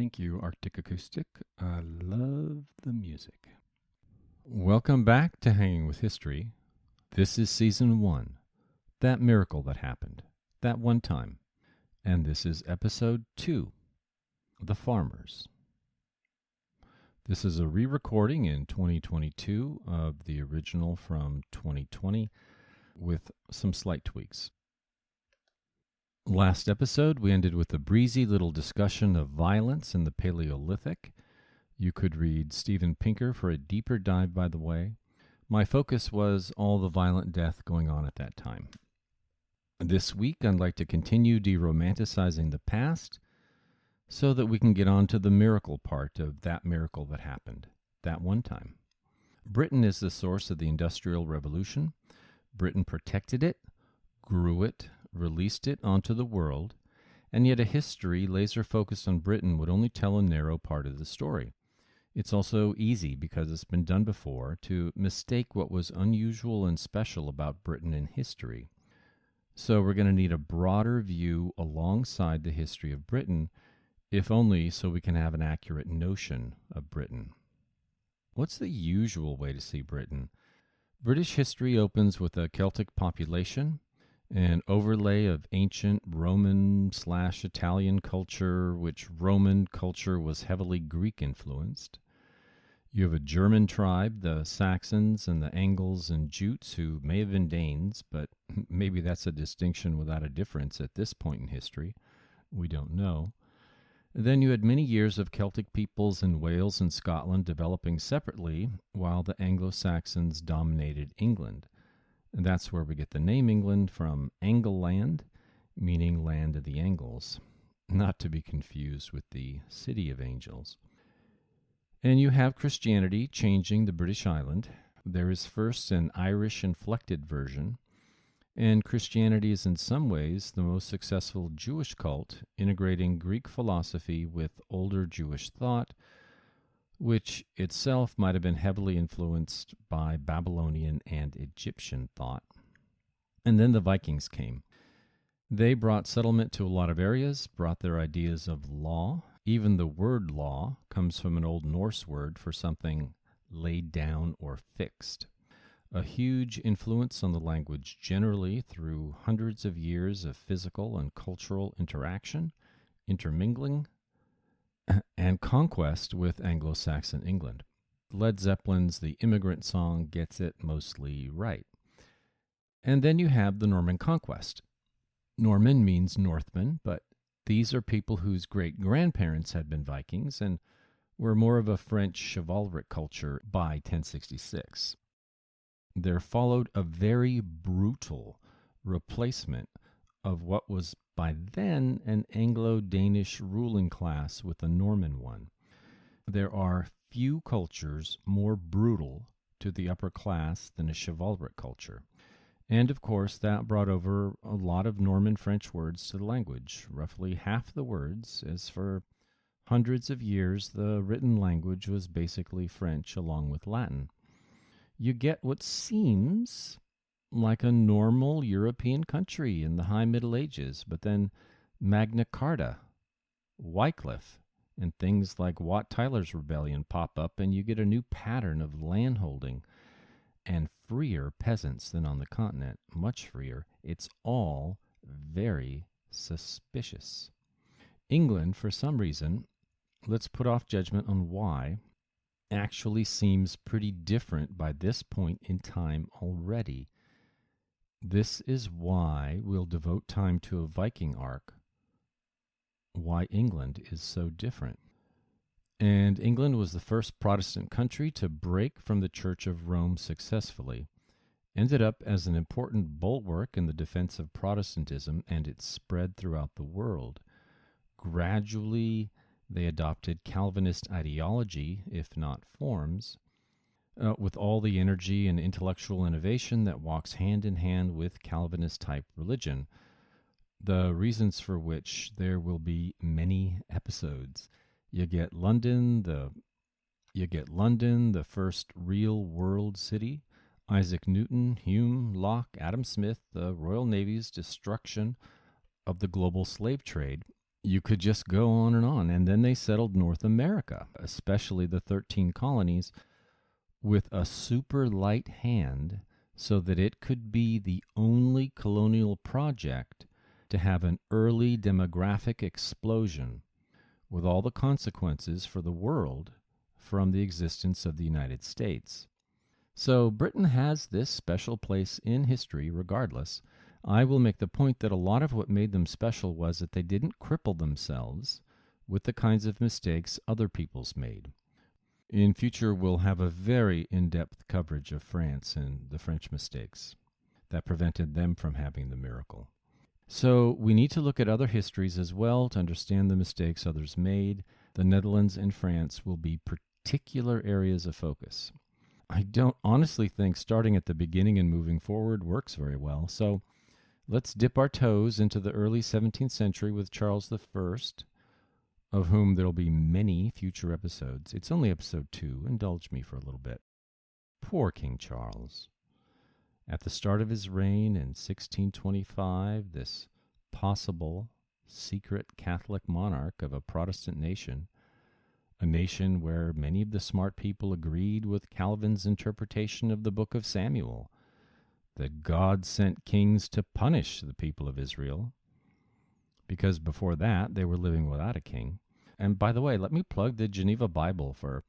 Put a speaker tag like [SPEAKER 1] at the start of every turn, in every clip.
[SPEAKER 1] Thank you, Arctic Acoustic. I love the music. Welcome back to Hanging with History. This is Season 1, That Miracle That Happened, That One Time. And this is Episode 2, The Farmers. This is a re-recording in 2022 of the original from 2020 with some slight tweaks. Last episode, we ended with a breezy little discussion of violence in the Paleolithic. You could read Steven Pinker for a deeper dive, by the way. My focus was all the violent death going on at that time. This week, I'd like to continue de-romanticizing the past so that we can get on to the miracle part of that miracle that happened, that one time. Britain is the source of the Industrial Revolution. Britain protected it, grew it, released it onto the world, and yet a history laser-focused on Britain would only tell a narrow part of the story. It's also easy, because it's been done before, to mistake what was unusual and special about Britain in history. So we're going to need a broader view alongside the history of Britain, if only so we can have an accurate notion of Britain. What's the usual way to see Britain? British history opens with a Celtic population, an overlay of ancient Roman/Italian culture, which Roman culture was heavily Greek-influenced. You have a German tribe, the Saxons and the Angles and Jutes, who may have been Danes, but maybe that's a distinction without a difference at this point in history. We don't know. Then you had many years of Celtic peoples in Wales and Scotland developing separately, while the Anglo-Saxons dominated England. And that's where we get the name England from Angleland, meaning land of the Angles, not to be confused with the City of Angels. And you have Christianity changing the British island. There is first an Irish-inflected version, and Christianity is in some ways the most successful Jewish cult, integrating Greek philosophy with older Jewish thought, which itself might have been heavily influenced by Babylonian and Egyptian thought. And then the Vikings came. They brought settlement to a lot of areas, brought their ideas of law. Even the word law comes from an Old Norse word for something laid down or fixed. A huge influence on the language generally through hundreds of years of physical and cultural interaction, intermingling, and conquest with Anglo-Saxon England. Led Zeppelin's The Immigrant Song gets it mostly right. And then you have the Norman Conquest. Norman means Northman, but these are people whose great-grandparents had been Vikings and were more of a French chivalric culture by 1066. There followed a very brutal replacement of what was by then an Anglo-Danish ruling class with a Norman one. There are few cultures more brutal to the upper class than a chivalric culture. And of course, that brought over a lot of Norman French words to the language, roughly half the words, as for hundreds of years the written language was basically French along with Latin. You get what seems like a normal European country in the high Middle Ages, but then Magna Carta, Wycliffe, and things like Wat Tyler's Rebellion pop up, and you get a new pattern of landholding and freer peasants than on the continent, much freer. It's all very suspicious. England, for some reason, let's put off judgment on why, actually seems pretty different by this point in time already. This is why we'll devote time to a Viking arc, why England is so different. And England was the first Protestant country to break from the Church of Rome successfully, ended up as an important bulwark in the defense of Protestantism and its spread throughout the world. Gradually, they adopted Calvinist ideology, if not forms, with all the energy and intellectual innovation that walks hand in hand with Calvinist-type religion, the reasons for which there will be many episodes. You get London, the first real world city, Isaac Newton, Hume, Locke, Adam Smith, the Royal Navy's destruction of the global slave trade. You could just go on. And then they settled North America, especially the 13 colonies, with a super light hand so that it could be the only colonial project to have an early demographic explosion, with all the consequences for the world from the existence of the United States. So Britain has this special place in history regardless. I will make the point that a lot of what made them special was that they didn't cripple themselves with the kinds of mistakes other peoples made. In future, we'll have a very in-depth coverage of France and the French mistakes that prevented them from having the miracle. So we need to look at other histories as well to understand the mistakes others made. The Netherlands and France will be particular areas of focus. I don't honestly think starting at the beginning and moving forward works very well. So let's dip our toes into the early 17th century with Charles I, of whom there'll be many future episodes. It's only episode 2. Indulge me for a little bit. Poor King Charles. At the start of his reign in 1625, this possible secret Catholic monarch of a Protestant nation, a nation where many of the smart people agreed with Calvin's interpretation of the book of Samuel, that God sent kings to punish the people of Israel, because before that they were living without a king. And by the way, let me plug the Geneva Bible for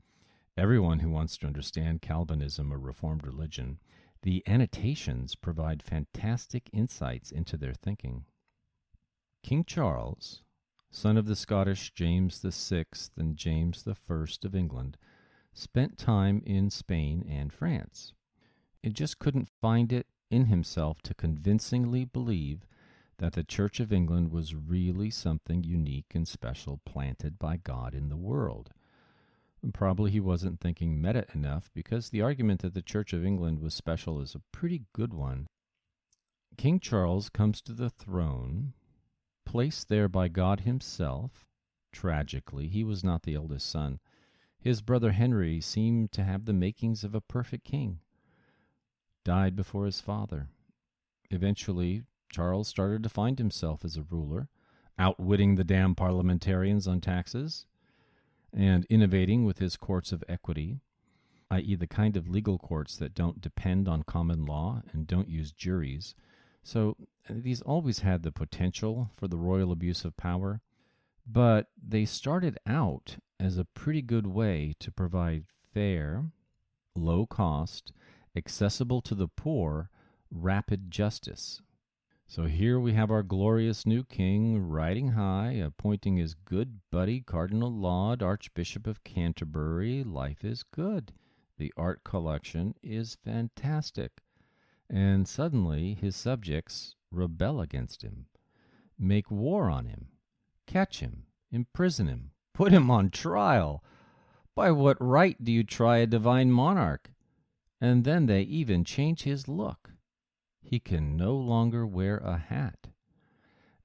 [SPEAKER 1] everyone who wants to understand Calvinism or Reformed religion. The annotations provide fantastic insights into their thinking. King Charles, son of the Scottish James VI and James I of England, spent time in Spain and France. He just couldn't find it in himself to convincingly believe that the Church of England was really something unique and special planted by God in the world. And probably he wasn't thinking meta enough, because the argument that the Church of England was special is a pretty good one. King Charles comes to the throne, placed there by God himself. Tragically, he was not the eldest son. His brother Henry seemed to have the makings of a perfect king. Died before his father. Eventually, Charles started to find himself as a ruler, outwitting the damn parliamentarians on taxes, and innovating with his courts of equity, i.e. the kind of legal courts that don't depend on common law and don't use juries. So these always had the potential for the royal abuse of power, but they started out as a pretty good way to provide fair, low cost, accessible to the poor, rapid justice. So here we have our glorious new king riding high, appointing his good buddy Cardinal Laud, Archbishop of Canterbury. Life is good. The art collection is fantastic. And suddenly his subjects rebel against him, make war on him, catch him, imprison him, put him on trial. By what right do you try a divine monarch? And then they even change his look. He can no longer wear a hat.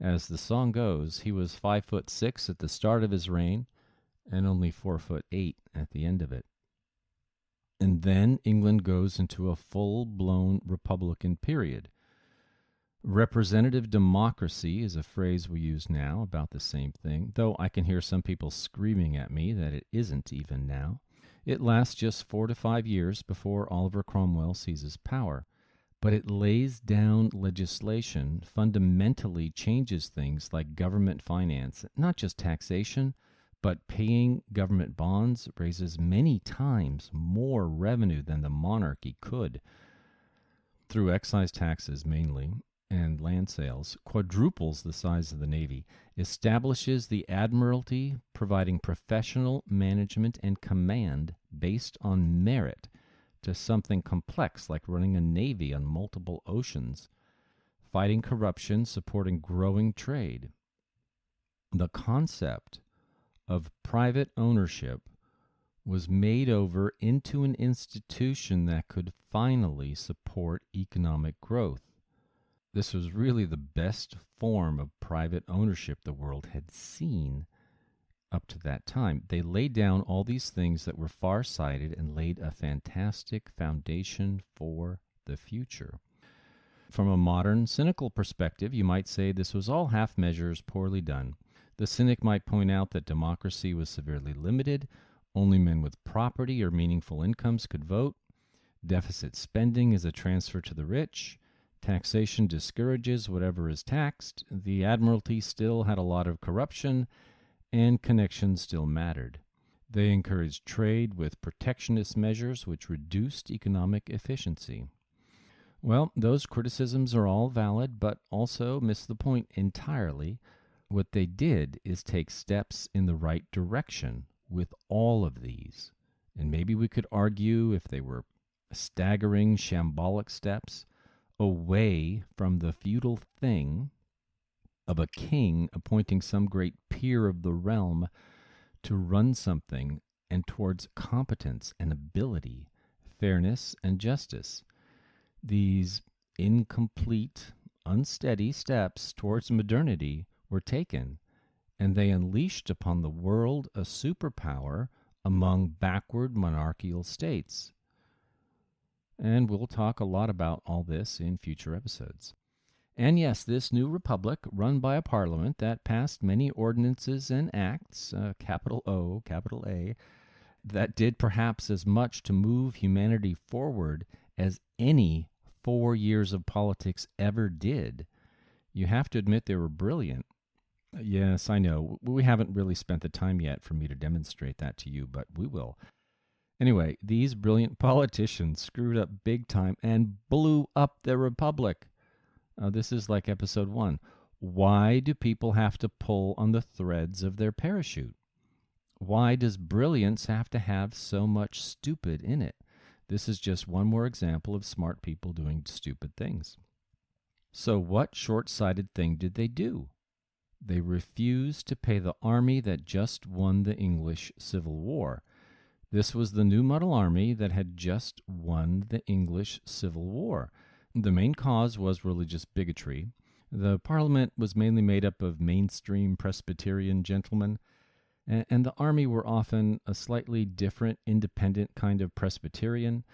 [SPEAKER 1] As the song goes, he was 5'6" at the start of his reign and only 4'8" at the end of it. And then England goes into a full-blown Republican period. Representative democracy is a phrase we use now about the same thing, though I can hear some people screaming at me that it isn't even now. It lasts just 4 to 5 years before Oliver Cromwell seizes power. But it lays down legislation, fundamentally changes things like government finance, not just taxation, but paying government bonds raises many times more revenue than the monarchy could, through excise taxes mainly, and land sales, quadruples the size of the Navy, establishes the Admiralty, providing professional management and command based on merit, to something complex like running a navy on multiple oceans, fighting corruption, supporting growing trade. The concept of private ownership was made over into an institution that could finally support economic growth. This was really the best form of private ownership the world had seen up to that time. They laid down all these things that were far-sighted and laid a fantastic foundation for the future. From a modern, cynical perspective, you might say this was all half measures poorly done. The cynic might point out that democracy was severely limited. Only men with property or meaningful incomes could vote. Deficit spending is a transfer to the rich. Taxation discourages whatever is taxed. The Admiralty still had a lot of corruption, and connections still mattered. They encouraged trade with protectionist measures which reduced economic efficiency. Well, those criticisms are all valid, but also miss the point entirely. What they did is take steps in the right direction with all of these. And maybe we could argue if they were staggering, shambolic steps away from the feudal thing of a king appointing some great peer of the realm to run something, and towards competence and ability, fairness and justice. These incomplete, unsteady steps towards modernity were taken, and they unleashed upon the world a superpower among backward monarchical states. And we'll talk a lot about all this in future episodes. And yes, this new republic, run by a parliament that passed many ordinances and acts, capital O, capital A, that did perhaps as much to move humanity forward as any 4 years of politics ever did. You have to admit they were brilliant. Yes, I know. We haven't really spent the time yet for me to demonstrate that to you, but we will. Anyway, these brilliant politicians screwed up big time and blew up their republic. This is like episode 1. Why do people have to pull on the threads of their parachute? Why does brilliance have to have so much stupid in it? This is just one more example of smart people doing stupid things. So what short-sighted thing did they do? They refused to pay the army that just won the English Civil War. This was the New Model Army that had just won the English Civil War. The main cause was religious bigotry. The Parliament was mainly made up of mainstream Presbyterian gentlemen, and the army were often a slightly different, independent kind of Presbyterian,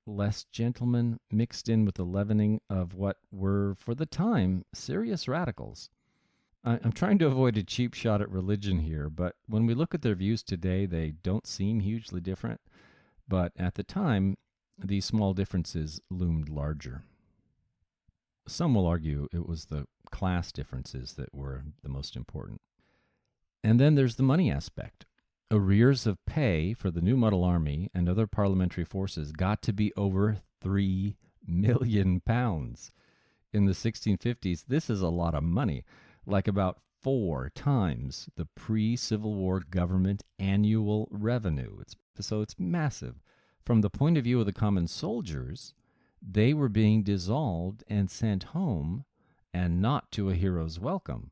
[SPEAKER 1] less gentlemen mixed in with the leavening of what were, for the time, serious radicals. I'm trying to avoid a cheap shot at religion here, but when we look at their views today, they don't seem hugely different. But at the time, these small differences loomed larger. Some will argue it was the class differences that were the most important. And then there's the money aspect. Arrears of pay for the New Model Army and other parliamentary forces got to be over £3 million. In the 1650s, this is a lot of money, like about 4 times the pre-Civil War government annual revenue. So it's massive. From the point of view of the common soldiers, they were being dissolved and sent home, and not to a hero's welcome,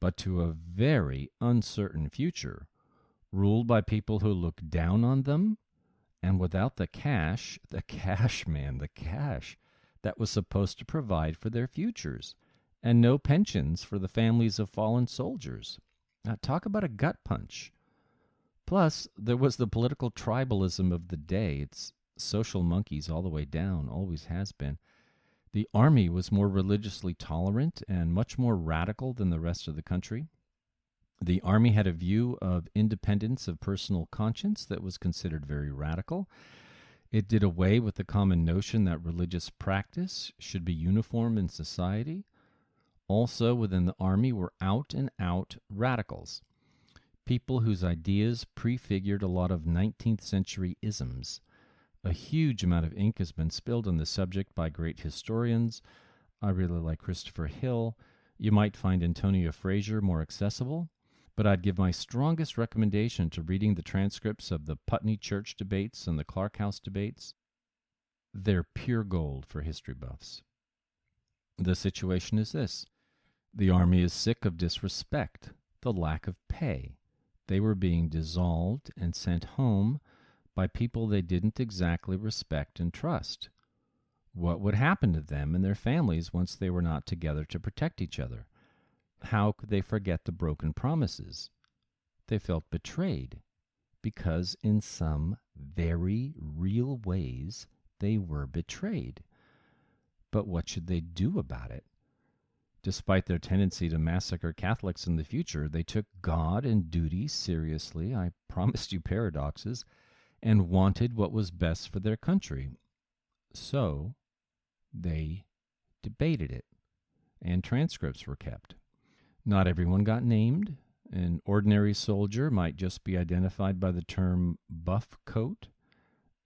[SPEAKER 1] but to a very uncertain future, ruled by people who looked down on them, and without the cash that was supposed to provide for their futures, and no pensions for the families of fallen soldiers. Now, talk about a gut punch. Plus, there was the political tribalism of the day. It's social monkeys all the way down, always has been. The army was more religiously tolerant and much more radical than the rest of the country. The army had a view of independence of personal conscience that was considered very radical. It did away with the common notion that religious practice should be uniform in society. Also within the army were out-and-out radicals, people whose ideas prefigured a lot of 19th century isms. A huge amount of ink has been spilled on the subject by great historians. I really like Christopher Hill. You might find Antonia Fraser more accessible, but I'd give my strongest recommendation to reading the transcripts of the Putney Church debates and the Clark House debates. They're pure gold for history buffs. The situation is this. The army is sick of disrespect, the lack of pay. They were being dissolved and sent home by people they didn't exactly respect and trust. What would happen to them and their families once they were not together to protect each other? How could they forget the broken promises? They felt betrayed because in some very real ways they were betrayed. But what should they do about it? Despite their tendency to massacre Catholics in the future, they took God and duty seriously, I promised you paradoxes, and wanted what was best for their country. So they debated it, and transcripts were kept. Not everyone got named. An ordinary soldier might just be identified by the term buff coat,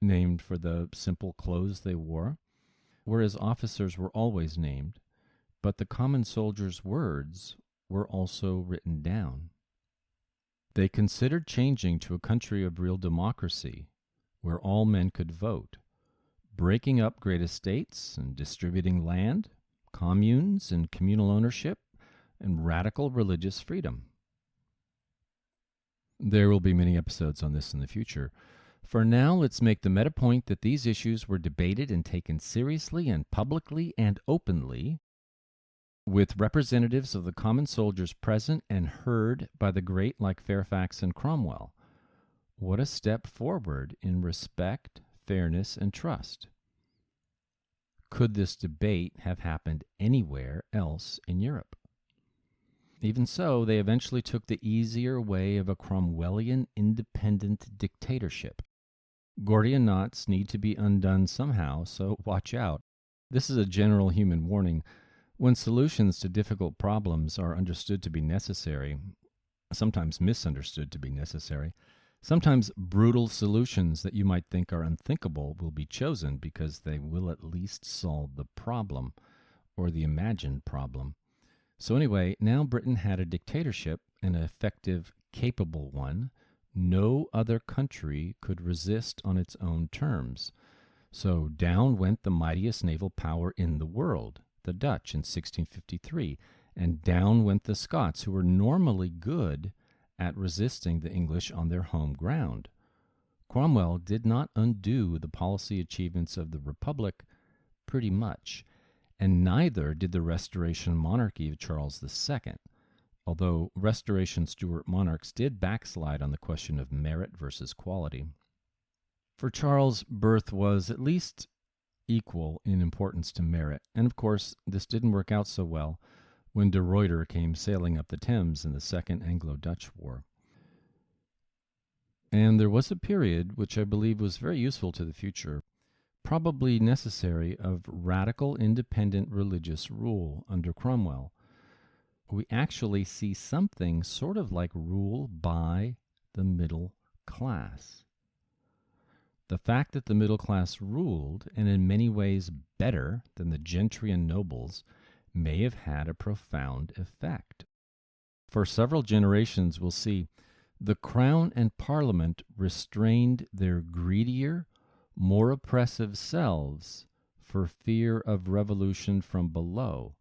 [SPEAKER 1] named for the simple clothes they wore, whereas officers were always named, but the common soldier's words were also written down. They considered changing to a country of real democracy, where all men could vote, breaking up great estates and distributing land, communes and communal ownership, and radical religious freedom. There will be many episodes on this in the future. For now, let's make the meta point that these issues were debated and taken seriously and publicly and openly, with representatives of the common soldiers present and heard by the great like Fairfax and Cromwell. What a step forward in respect, fairness, and trust. Could this debate have happened anywhere else in Europe? Even so, they eventually took the easier way of a Cromwellian independent dictatorship. Gordian knots need to be undone somehow, so watch out. This is a general human warning. When solutions to difficult problems are understood to be necessary, sometimes misunderstood to be necessary, sometimes brutal solutions that you might think are unthinkable will be chosen because they will at least solve the problem, or the imagined problem. So anyway, now Britain had a dictatorship, an effective, capable one. No other country could resist on its own terms. So down went the mightiest naval power in the world, the Dutch, in 1653, and down went the Scots, who were normally good at resisting the English on their home ground. Cromwell did not undo the policy achievements of the Republic pretty much, and neither did the Restoration monarchy of Charles II, although Restoration Stuart monarchs did backslide on the question of merit versus quality. For Charles, birth was at least equal in importance to merit, and of course this didn't work out so well when de Ruyter came sailing up the Thames in the Second Anglo-Dutch War. And there was a period, which I believe was very useful to the future, probably necessary, of radical independent religious rule under Cromwell. We actually see something sort of like rule by the middle class. The fact that the middle class ruled, and in many ways better than the gentry and nobles, may have had a profound effect. For several generations, we'll see, the crown and parliament restrained their greedier, more oppressive selves for fear of revolution from below.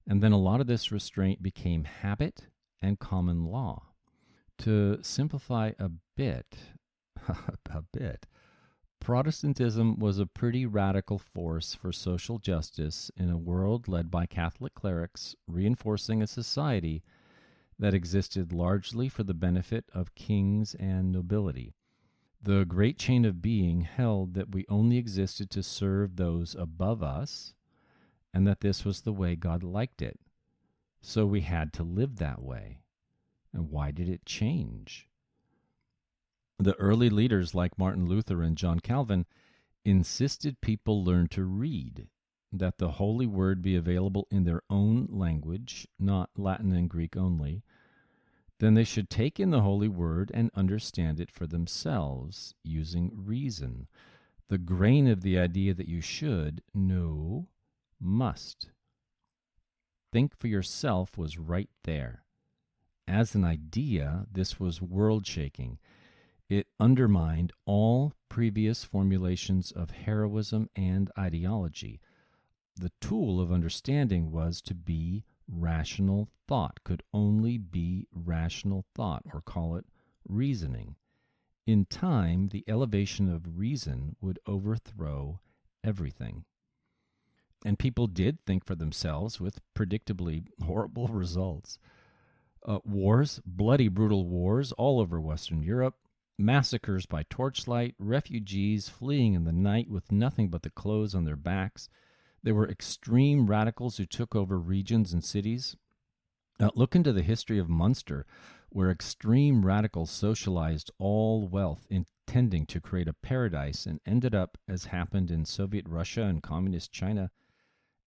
[SPEAKER 1] And then a lot of this restraint became habit and common law. To simplify a bit, Protestantism was a pretty radical force for social justice in a world led by Catholic clerics, reinforcing a society that existed largely for the benefit of kings and nobility. The great chain of being held that we only existed to serve those above us, and that this was the way God liked it. So we had to live that way. And why did it change? The early leaders like Martin Luther and John Calvin insisted people learn to read, that the Holy Word be available in their own language, not Latin and Greek only. Then they should take in the Holy Word and understand it for themselves, using reason. The grain of the idea that you should, no, must. Think for yourself was right there. As an idea, this was world-shaking. It undermined all previous formulations of heroism and ideology. The tool of understanding was to be rational thought, could only be rational thought, or call it reasoning. In time, the elevation of reason would overthrow everything. And people did think for themselves with predictably horrible results. Wars, bloody, brutal wars all over Western Europe, massacres by torchlight, refugees fleeing in the night with nothing but the clothes on their backs, There were extreme radicals who took over regions and cities. Look into the history of Munster, where extreme radicals socialized all wealth, intending to create a paradise, and ended up, as happened in Soviet Russia and Communist China,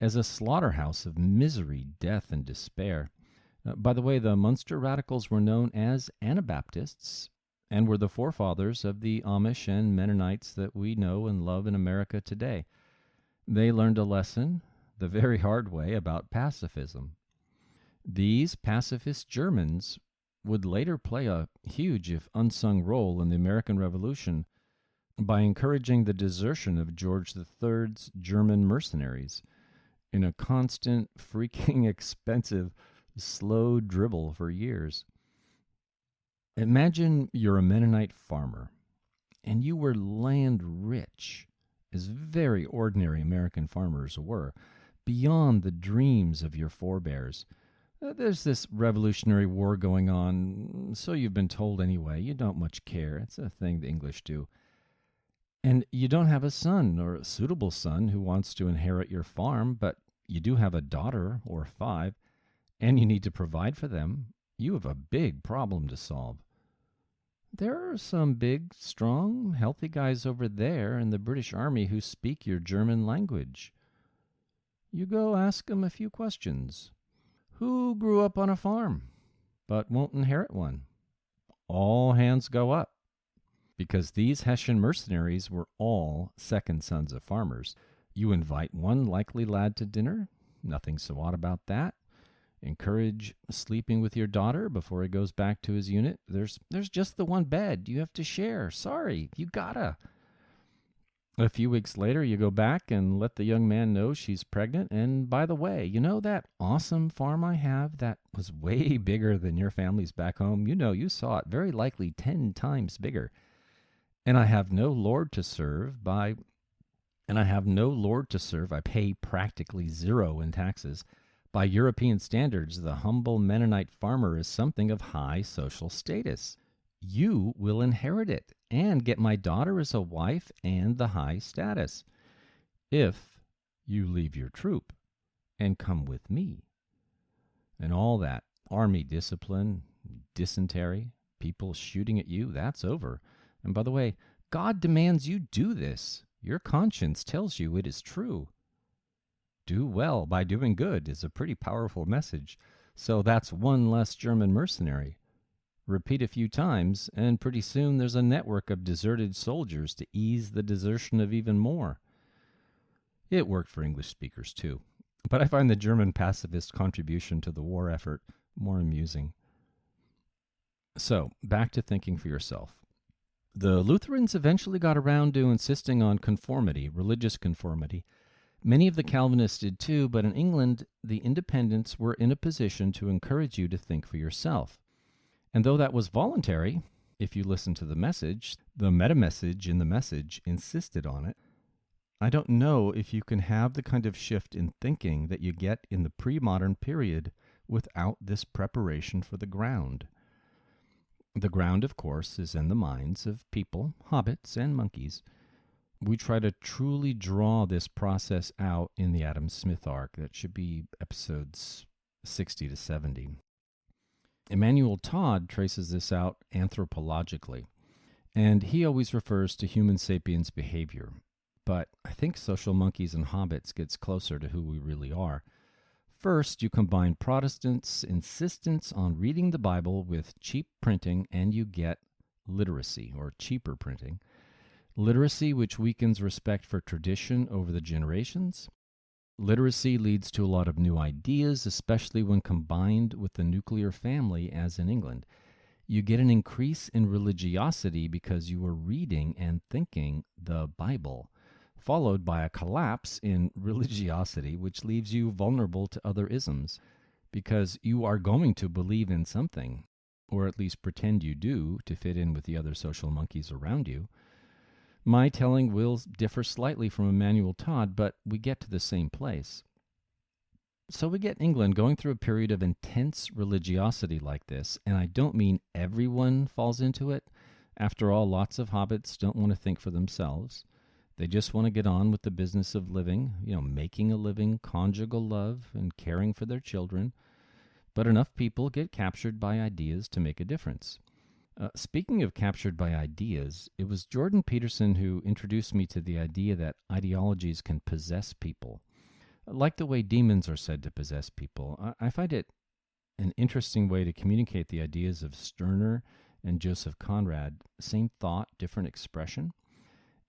[SPEAKER 1] as a slaughterhouse of misery, death, and despair. By the way, the Munster radicals were known as Anabaptists and were the forefathers of the Amish and Mennonites that we know and love in America today. They learned a lesson the very hard way about pacifism. These pacifist Germans would later play a huge, if unsung, role in the American Revolution by encouraging the desertion of George III's German mercenaries in a constant, freaking expensive, slow dribble for years. Imagine you're a Mennonite farmer, and you were land rich, as very ordinary American farmers were, beyond the dreams of your forebears. There's this Revolutionary War going on, so you've been told anyway. You don't much care. It's a thing the English do. And you don't have a son or a suitable son who wants to inherit your farm, but you do have a daughter or 5, and you need to provide for them. You have a big problem to solve. There are some big, strong, healthy guys over there in the British Army who speak your German language. You go ask them a few questions. Who grew up on a farm but won't inherit one? All hands go up, because these Hessian mercenaries were all second sons of farmers. You invite one likely lad to dinner, nothing so odd about that. Encourage sleeping with your daughter before he goes back to his unit. There's just the one bed you have to share. Sorry, you gotta. A few weeks later, you go back and let the young man know she's pregnant. And by the way, you know that awesome farm I have that was way bigger than your family's back home? You saw it, very likely 10 times bigger. And I have no lord to serve. I pay practically zero in taxes. By European standards, the humble Mennonite farmer is something of high social status. You will inherit it and get my daughter as a wife and the high status, if you leave your troop and come with me. And all that army discipline, dysentery, people shooting at you, that's over. And by the way, God demands you do this. Your conscience tells you it is true. Do well by doing good is a pretty powerful message. So that's one less German mercenary. Repeat a few times, and pretty soon there's a network of deserted soldiers to ease the desertion of even more. It worked for English speakers too, but I find the German pacifist contribution to the war effort more amusing. So, back to thinking for yourself. The Lutherans eventually got around to insisting on conformity, religious conformity. Many of the Calvinists did too, but in England, the independents were in a position to encourage you to think for yourself. And though that was voluntary, if you listen to the message, the meta-message in the message insisted on it. I don't know if you can have the kind of shift in thinking that you get in the pre-modern period without this preparation for the ground. The ground, of course, is in the minds of people, hobbits, and monkeys. We try to truly draw this process out in the Adam Smith arc. That should be episodes 60 to 70. Emmanuel Todd traces this out anthropologically, and he always refers to human sapiens behavior. But I think Social Monkeys and Hobbits gets closer to who we really are. First, you combine Protestants' insistence on reading the Bible with cheap printing, and you get literacy, or cheaper printing. Literacy, which weakens respect for tradition over the generations. Literacy leads to a lot of new ideas, especially when combined with the nuclear family, as in England. You get an increase in religiosity because you are reading and thinking the Bible, followed by a collapse in religiosity, which leaves you vulnerable to other isms, because you are going to believe in something, or at least pretend you do to fit in with the other social monkeys around you. My telling will differ slightly from Emmanuel Todd, but we get to the same place. So we get England going through a period of intense religiosity like this, and I don't mean everyone falls into it. After all, lots of hobbits don't want to think for themselves. They just want to get on with the business of living, making a living, conjugal love, and caring for their children. But enough people get captured by ideas to make a difference. Speaking of captured by ideas, it was Jordan Peterson who introduced me to the idea that ideologies can possess people. Like the way demons are said to possess people, I find it an interesting way to communicate the ideas of Stirner and Joseph Conrad. Same thought, different expression.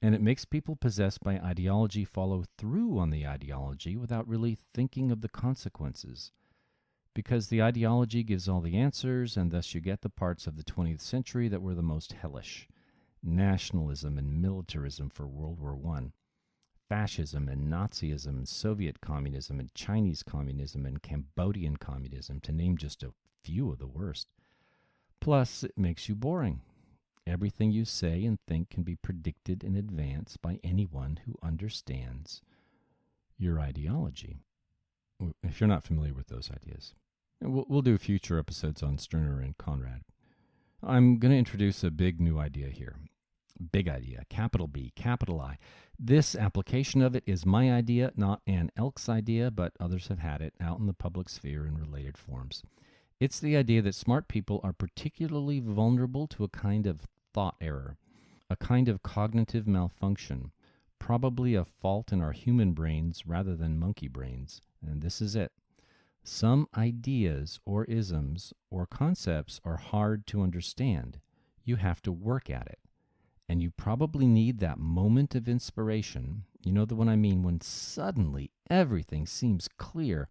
[SPEAKER 1] And it makes people possessed by ideology follow through on the ideology without really thinking of the consequences. Because the ideology gives all the answers, and thus you get the parts of the 20th century that were the most hellish. Nationalism and militarism for World War I. Fascism and Nazism and Soviet communism and Chinese communism and Cambodian communism, to name just a few of the worst. Plus, it makes you boring. Everything you say and think can be predicted in advance by anyone who understands your ideology. If you're not familiar with those ideas. We'll do future episodes on Stirner and Conrad. I'm going to introduce a big new idea here. Big idea, capital B, capital I. This application of it is my idea, not Ann Elk's idea, but others have had it out in the public sphere in related forms. It's the idea that smart people are particularly vulnerable to a kind of thought error, a kind of cognitive malfunction, probably a fault in our human brains rather than monkey brains. And this is it. Some ideas or isms or concepts are hard to understand. You have to work at it. And you probably need that moment of inspiration, you know the one I mean, when suddenly everything seems clear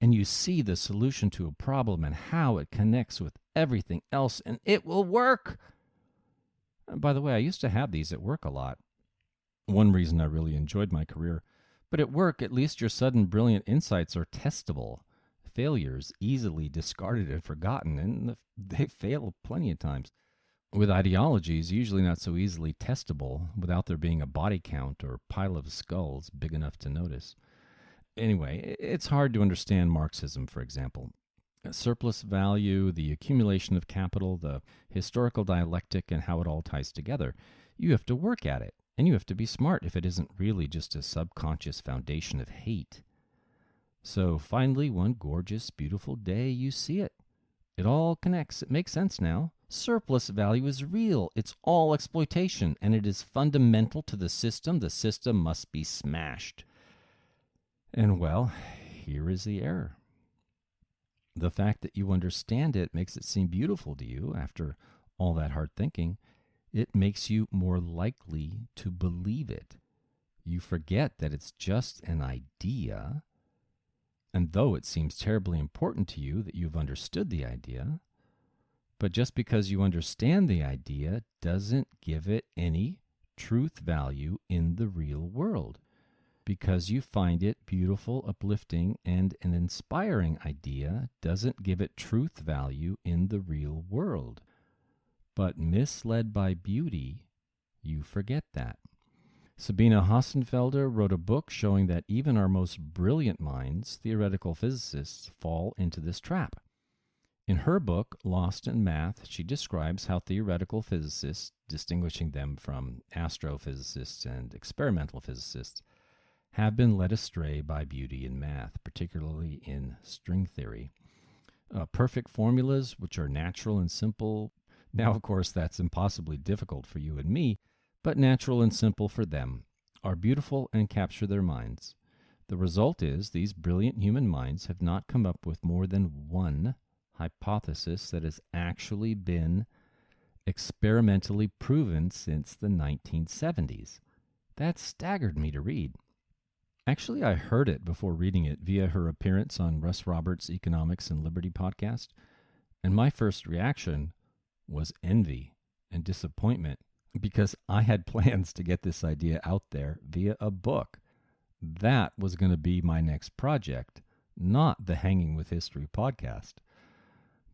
[SPEAKER 1] and you see the solution to a problem and how it connects with everything else, and it will work. And by the way, I used to have these at work a lot. One reason I really enjoyed my career. But at work, at least your sudden brilliant insights are testable. Failures easily discarded and forgotten, and they fail plenty of times. With ideologies, usually not so easily testable without there being a body count or pile of skulls big enough to notice. Anyway, it's hard to understand Marxism, for example. Surplus value, the accumulation of capital, the historical dialectic, and how it all ties together. You have to work at it, and you have to be smart if it isn't really just a subconscious foundation of hate. So finally, one gorgeous, beautiful day, you see it. It all connects. It makes sense now. Surplus value is real. It's all exploitation, and it is fundamental to the system. The system must be smashed. And well, here is the error. The fact that you understand it makes it seem beautiful to you after all that hard thinking. It makes you more likely to believe it. You forget that it's just an idea, and though it seems terribly important to you that you've understood the idea, but just because you understand the idea doesn't give it any truth value in the real world. Because you find it beautiful, uplifting, and an inspiring idea doesn't give it truth value in the real world. But misled by beauty, you forget that. Sabine Hossenfelder wrote a book showing that even our most brilliant minds, theoretical physicists, fall into this trap. In her book, Lost in Math, she describes how theoretical physicists, distinguishing them from astrophysicists and experimental physicists, have been led astray by beauty in math, particularly in string theory. Perfect formulas, which are natural and simple. Now, of course, that's impossibly difficult for you and me, but natural and simple for them, are beautiful and capture their minds. The result is these brilliant human minds have not come up with more than one hypothesis that has actually been experimentally proven since the 1970s. That staggered me to read. Actually, I heard it before reading it via her appearance on Russ Roberts' Economics and Liberty podcast, and my first reaction was envy and disappointment because I had plans to get this idea out there via a book. That was going to be my next project, not the Hanging with History podcast.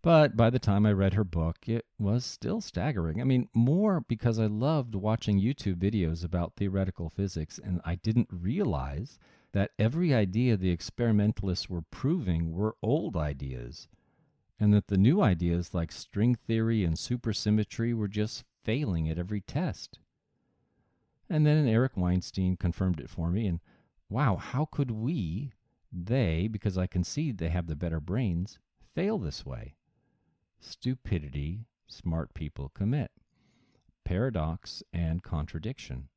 [SPEAKER 1] But by the time I read her book, it was still staggering. I mean, more because I loved watching YouTube videos about theoretical physics, and I didn't realize that every idea the experimentalists were proving were old ideas, and that the new ideas like string theory and supersymmetry were just failing at every test. And then Eric Weinstein confirmed it for me. And wow, how could they, because I concede they have the better brains, fail this way? Stupidity Smart People Commit. Paradox and contradiction.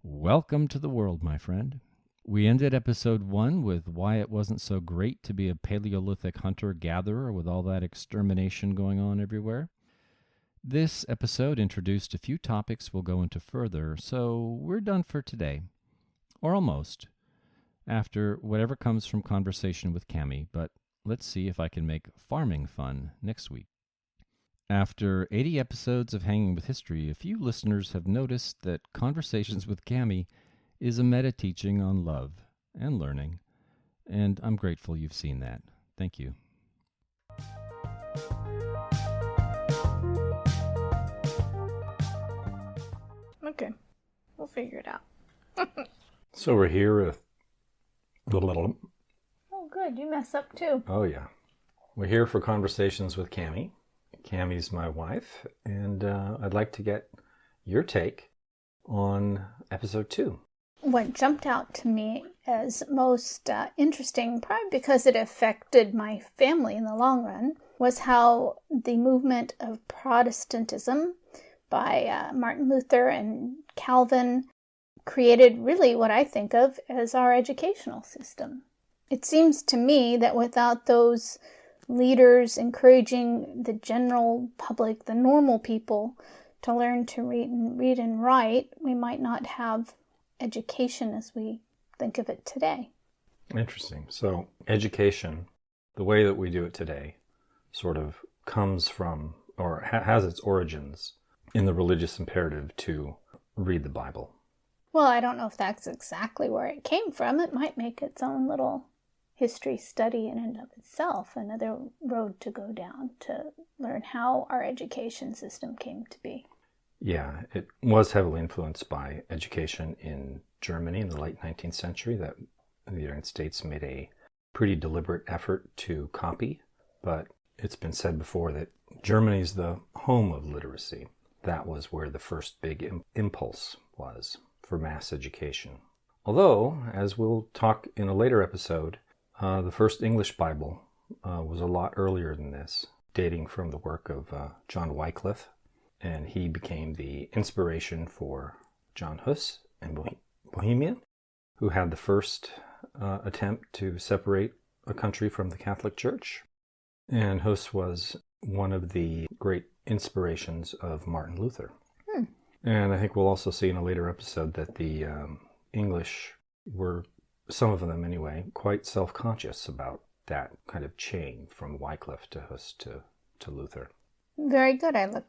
[SPEAKER 1] Welcome to the world, my friend. We ended episode 1 with why it wasn't so great to be a Paleolithic hunter-gatherer with all that extermination going on everywhere. This episode introduced a few topics we'll go into further, so we're done for today. Or almost. After whatever comes from conversation with Cami, but let's see if I can make farming fun next week. After 80 episodes of Hanging with History, a few listeners have noticed that Conversations with Cami is a meta-teaching on love and learning, and I'm grateful you've seen that. Thank you.
[SPEAKER 2] Okay, we'll figure it out.
[SPEAKER 1] So we're here with...
[SPEAKER 2] Oh, good. You mess up too.
[SPEAKER 1] Oh, yeah. We're here for Conversations with Cami. Cami's my wife, and I'd like to get your take on episode 2.
[SPEAKER 2] What jumped out to me as most interesting, probably because it affected my family in the long run, was how the movement of Protestantism by Martin Luther and Calvin created really what I think of as our educational system. It seems to me that without those leaders encouraging the general public, the normal people, to learn to read and write, we might not have education as we think of it today.
[SPEAKER 1] Interesting. So education, the way that we do it today, sort of comes from, or has its origins in the religious imperative to read the Bible.
[SPEAKER 2] Well, I don't know if that's exactly where it came from. It might make its own little history study in and of itself, another road to go down to learn how our education system came to be.
[SPEAKER 1] Yeah, it was heavily influenced by education in Germany in the late 19th century that the United States made a pretty deliberate effort to copy, but it's been said before that Germany's the home of literacy. That was where the first big impulse was for mass education. Although, as we'll talk in a later episode, the first English Bible was a lot earlier than this, dating from the work of John Wycliffe, and he became the inspiration for John Hus in Bohemia, who had the first attempt to separate a country from the Catholic Church. And Hus was one of the great inspirations of Martin Luther. And I think we'll also see in a later episode that the English were, some of them anyway, quite self-conscious about that kind of chain from Wycliffe to Hus to Luther.
[SPEAKER 2] Very good. I look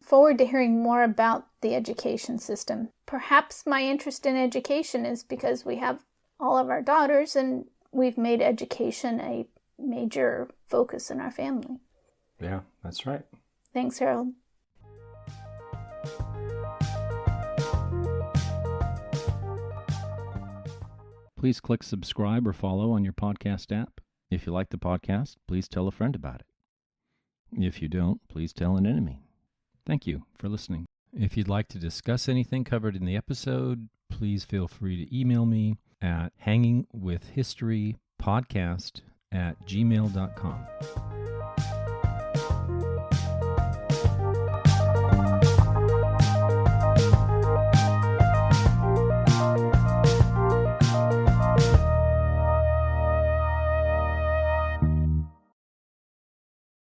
[SPEAKER 2] forward to hearing more about the education system. Perhaps my interest in education is because we have all of our daughters and we've made education a major focus in our family.
[SPEAKER 1] Yeah, that's right.
[SPEAKER 2] Thanks, Harold.
[SPEAKER 1] Please click subscribe or follow on your podcast app. If you like the podcast, please tell a friend about it. If you don't, please tell an enemy. Thank you for listening. If you'd like to discuss anything covered in the episode, please feel free to email me at hangingwithhistorypodcast@gmail.com.